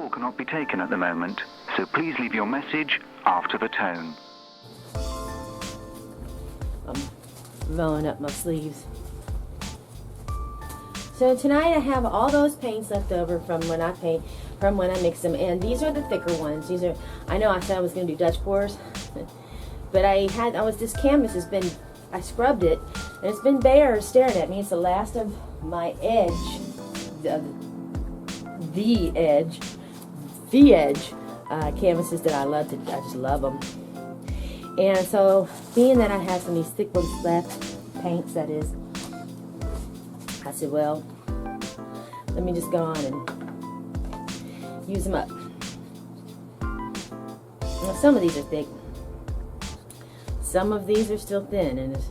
call cannot be taken at the moment, so please leave your message after the tone. I'm rolling up my sleeves. So tonight I have all those paints left over from when I mixed them, and these are the thicker ones. These are, I know I said I was going to do Dutch pours, but this canvas has been, I scrubbed it, and it's been bare staring at me. It's the last of my edge, the edge canvases that I love to, I just love them. And so, being that I have some of these thick ones left, paints that is, I said, well, let me just go on and use them up. Now, some of these are thick. Some of these are still thin, and it's,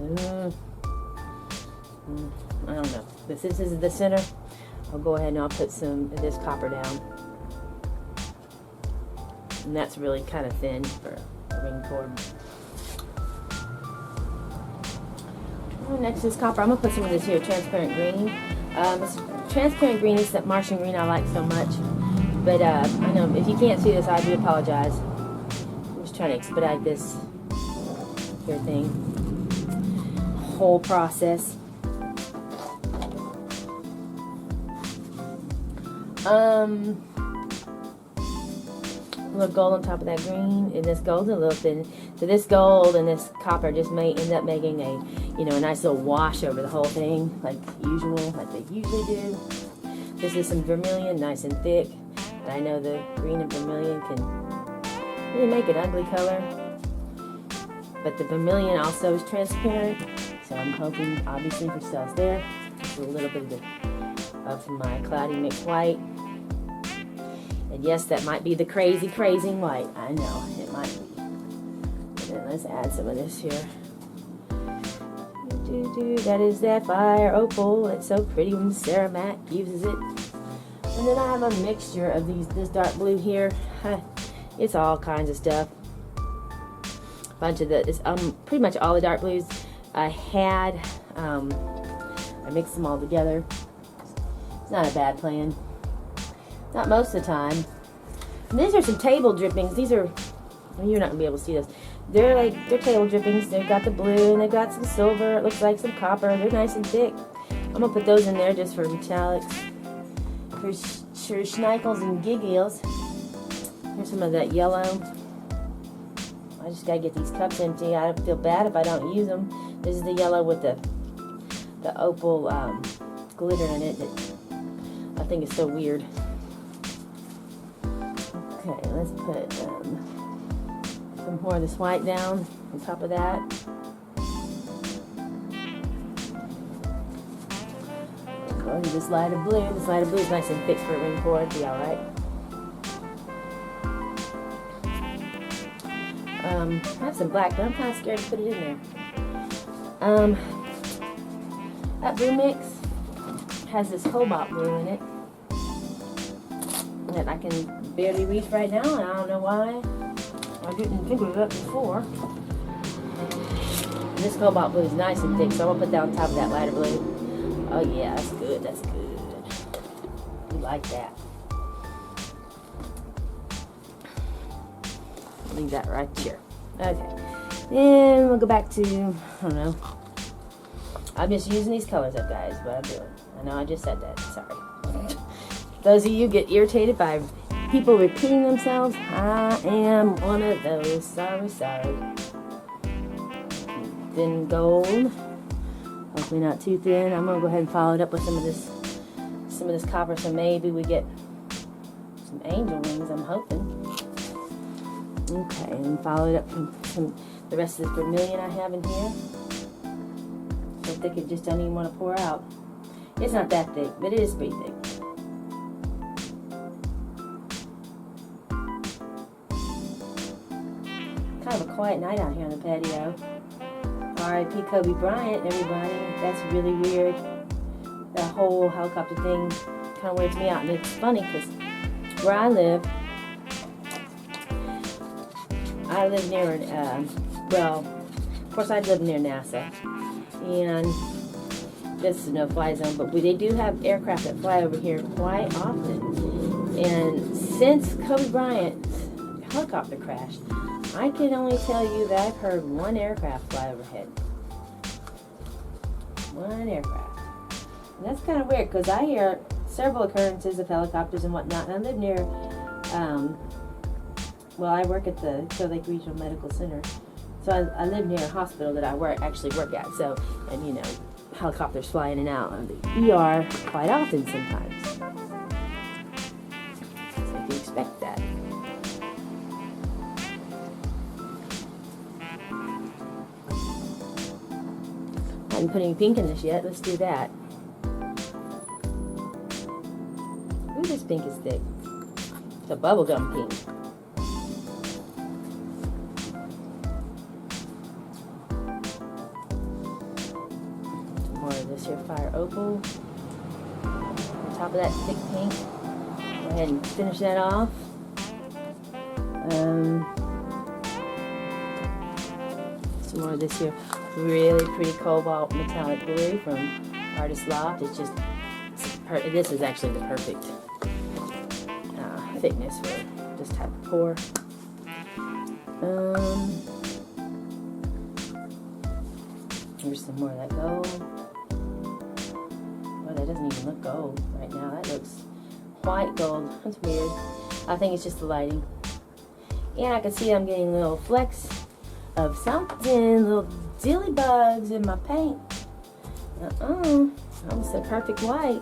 I don't know. But since this is the center, I'll go ahead and I'll put some of this copper down. And that's really kind of thin for a ring cord. Next is copper. I'm going to put some of this here, transparent green. This transparent green is that Martian green I like so much. But I know if you can't see this, I do apologize. I'm just trying to expedite this here thing. Whole process. A little gold on top of that green, and this gold's a little thin. So this gold and this copper just may end up making a, a nice little wash over the whole thing, like usual, like they usually do. This is some vermilion, nice and thick. And I know the green and vermilion can really make an ugly color. But the vermilion also is transparent, so I'm hoping, obviously, for cells there. Just a little bit of my cloudy mixed white. And yes, that might be the crazy white. I know, it might be. And then let's add some of this here. That is Sapphire Opal. It's so pretty when Sarah Mac uses it. And then I have a mixture of this dark blue here. It's all kinds of stuff. Bunch of pretty much all the dark blues I had. I mixed them all together. It's not a bad plan. Not most of the time. And these are some table drippings. These are, you're not gonna be able to see this. They're table drippings. They've got the blue and they've got some silver. It looks like some copper. They're nice and thick. I'm gonna put those in there just for metallics. For schnikels and giggles. Here's some of that yellow. I just gotta get these cups empty. I don't feel bad if I don't use them. This is the yellow with the opal glitter in it that I think is so weird. Okay, let's put some more of this white down on top of that. Go into this lighter blue. This lighter blue is nice and thick for a ring cord. Be alright. I have some black, but I'm kind of scared to put it in there. That blue mix has this cobalt blue in it that I can barely reach right now, and I don't know why. I didn't think of it before. And this cobalt blue is nice and thick, so I'm going to put that on top of that lighter blue. Oh yeah, that's good, that's good. We like that. Leave that right here. Okay. Then we'll go back to, I don't know. I'm just using these colors up, guys, what I'm doing. I know I just said that, sorry. Those of you get irritated by people repeating themselves, I am one of those. Sorry. Thin gold. Hopefully not too thin. I'm gonna go ahead and follow it up with some of this copper, so maybe we get some angel wings, I'm hoping. Okay, and follow it up from the rest of this vermilion I have in here. So thick it just don't even want to pour out. It's not that thick, but it is pretty thick. Kind of a quiet night out here on the patio. R.I.P. Kobe Bryant, everybody. That's really weird. That whole helicopter thing kind of weirds me out. And it's funny because where I live near, well, of course I live near NASA. And this is a no-fly zone, but they do have aircraft that fly over here quite often. And since Kobe Bryant's helicopter crash, I can only tell you that I've heard one aircraft fly overhead. One aircraft. And that's kind of weird because I hear several occurrences of helicopters and whatnot. And I live near, I work at the Clear Lake Regional Medical Center. So I live near a hospital that I actually work at. So, and you know, helicopters fly in and out of the ER quite often sometimes. So you expect that. I haven't put any pink in this yet. Let's do that. Ooh, this pink is thick. It's a bubblegum pink. More of this here fire opal. On top of that thick pink. Go ahead and finish that off. Some more of this here really pretty cobalt metallic blue from Artist Loft. It's just, this is actually the perfect thickness for this type of pour. Here's some more of that gold. Oh, that doesn't even look gold right now. That looks white gold. That's weird. I think it's just the lighting. And I can see I'm getting little flecks of something, little dilly bugs in my paint. Almost a perfect white.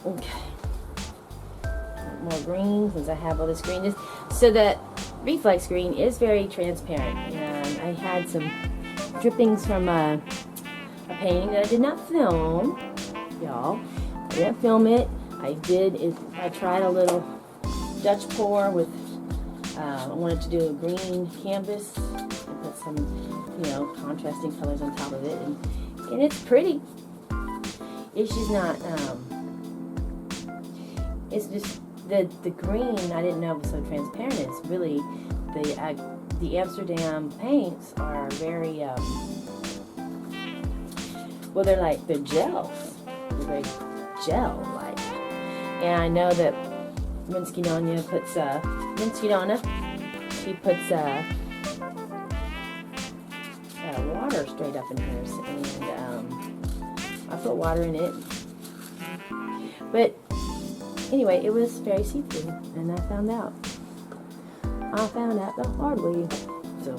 Okay. More green, since I have all this green. So that reflex green is very transparent. And I had some drippings from a painting that I did not film, y'all. I didn't film it. I tried a little Dutch pour with, I wanted to do a green canvas and put some, contrasting colors on top of it. And it's pretty. It's just not, it's just, the green I didn't know was so transparent. It's really, the Amsterdam paints are very, they're gels. They're very gel-like. And I know that Rinsky Donna puts, she puts water straight up in hers, and I put water in it. But anyway, it was very see-through, and I found out the hard way. So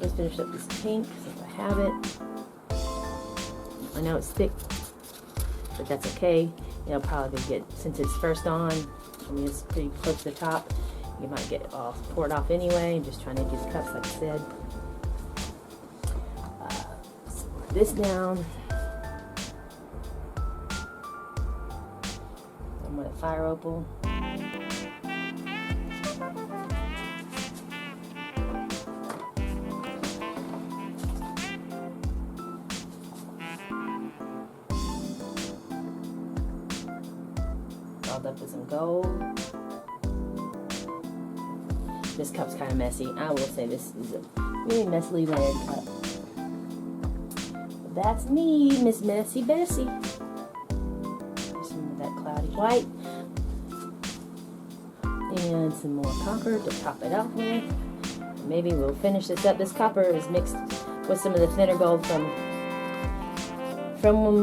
let's finish up this pink since I have it. I know it's thick, but that's okay. It'll probably get, since it's first on, it's pretty close to the top. You might get it all poured off anyway. I'm just trying to use cups, like I said. Put this down. I'm with a fire opal. Followed up with some gold. This cup's kind of messy. I will say this is a really messily layered cup. But that's me, Miss Messy Bessie. Some of that cloudy white. And some more copper to top it off with. Maybe we'll finish this up. This copper is mixed with some of the thinner gold from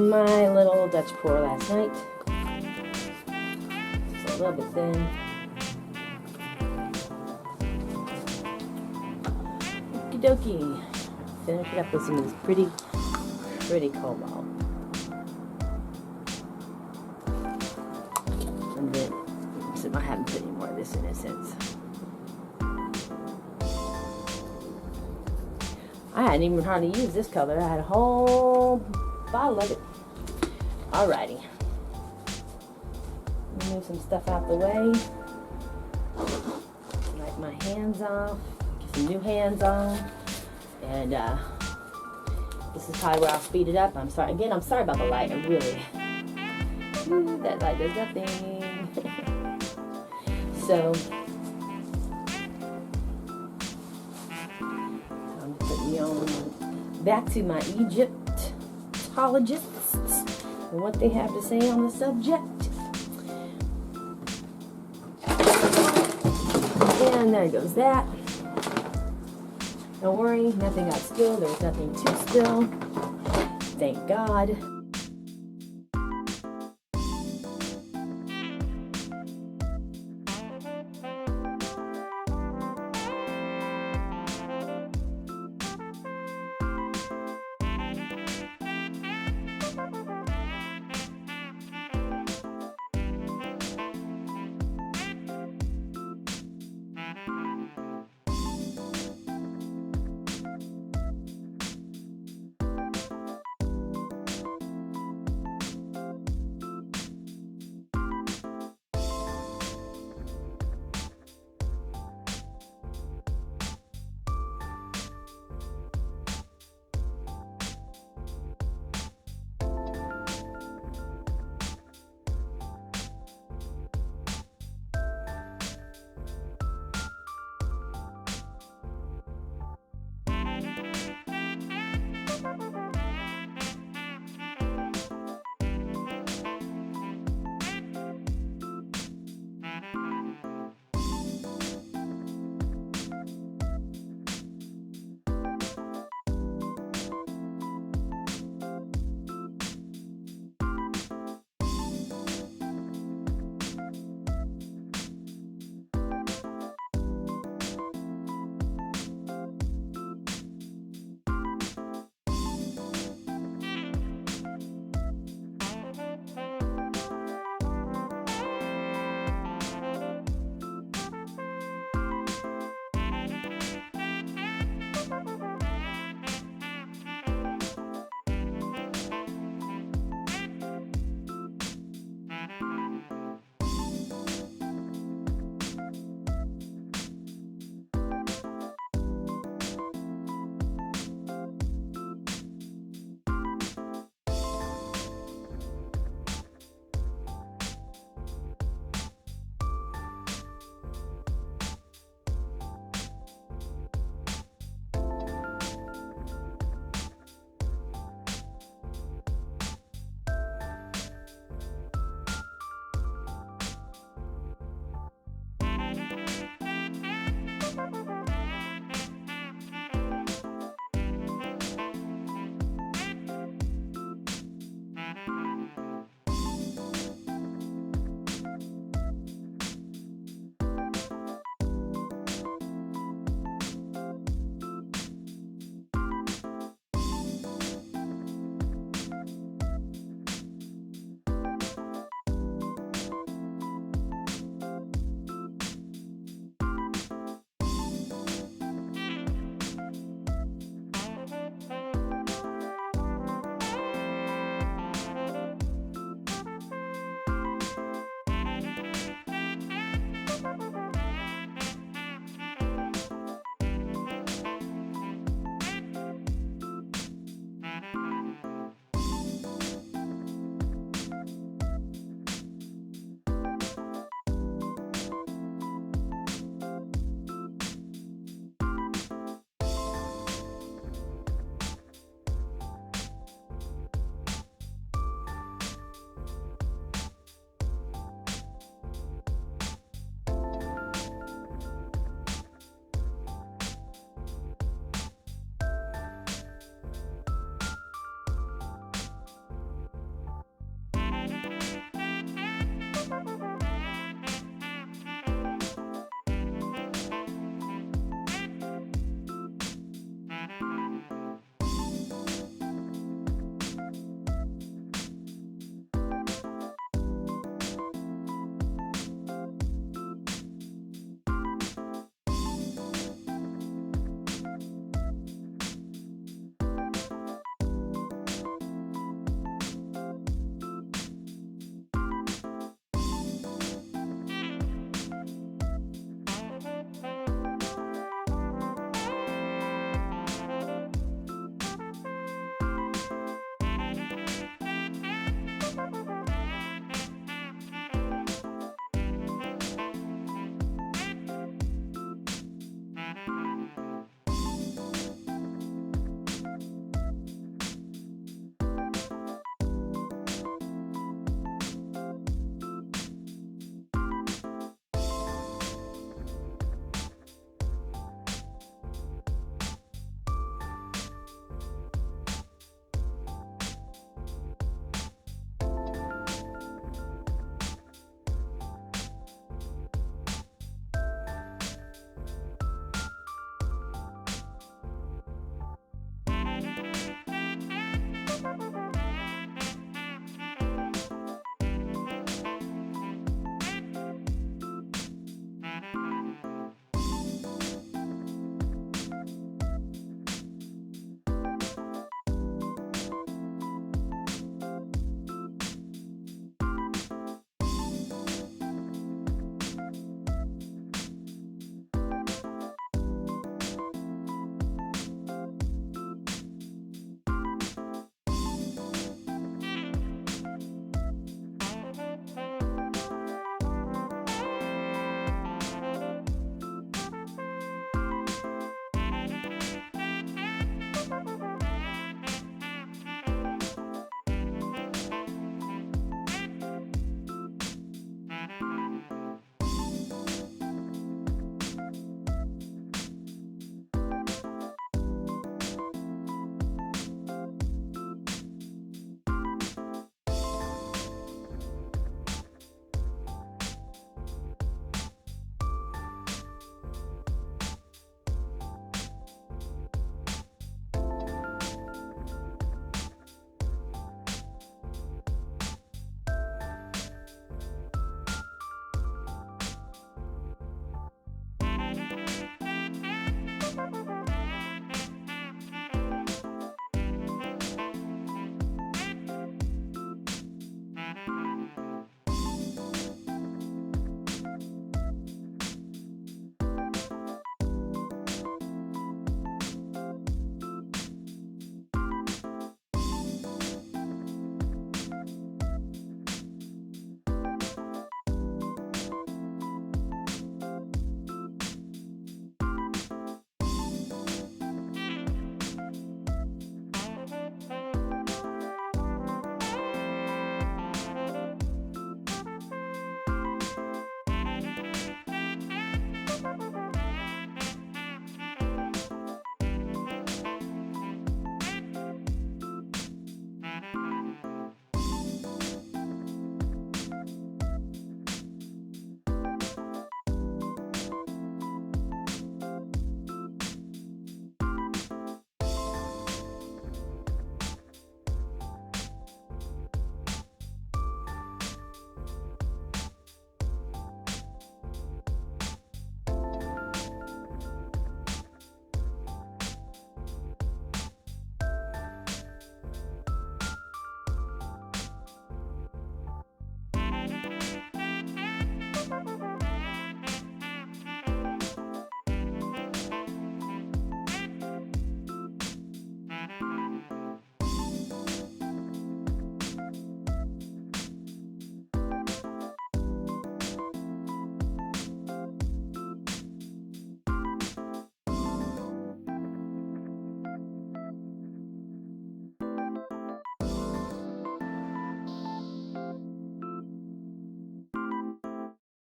my little Dutch pour last night. Just a little bit thin. Okie dokie. Finish it up with some of this pretty cobalt. And then, I haven't put any more of this in it since. I hadn't even hardly used this color. I had a whole bottle of it. Alrighty. Move some stuff out the way. Wipe my hands off. Get some new hands on. And this is probably where I'll speed it up. I'm sorry. Again, I'm sorry about the light. I really. Ooh, that light does nothing. So, I'm putting you on back to my Egyptologists and what they have to say on the subject. And there goes that. Don't worry, nothing got spilled. There's nothing to spill. Thank God.